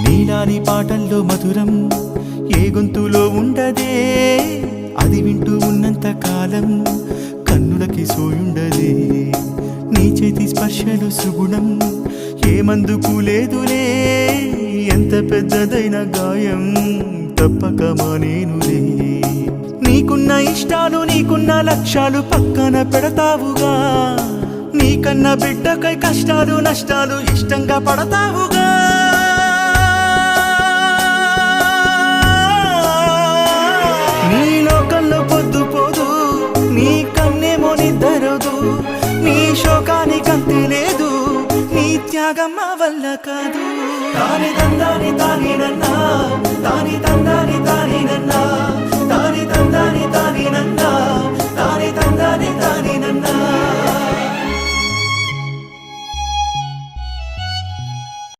నీలాని పాటల్లో మధురం ఏ గొంతులో ఉండదే, అది వింటూ ఉన్నంత కాలం కన్నులకి సోయుండదే. నీ చేతి స్పర్శలు సుగుణం ఏ మందుకు లేదులే, ఎంత పెద్దదైన గాయం తప్పక మానేనులే. నీకున్న ఇష్టాలు నీకున్న లక్ష్యాలు పక్కన పెడతావుగా, నీకన్న బిడ్డకై కష్టాలు నష్టాలు ఇష్టంగా పడతావుగా. నీ లోకంలో పొద్దు పోదు, నీ కన్నేమో నిద్రదు, నీ శోకానికి అంతే లేదు, నీ త్యాగం మా వల్ల కాదు. తాని తందాని తాని నన్నా, తాని తందాని తాని నన్నా, తాని తందాని తాని నన్నా.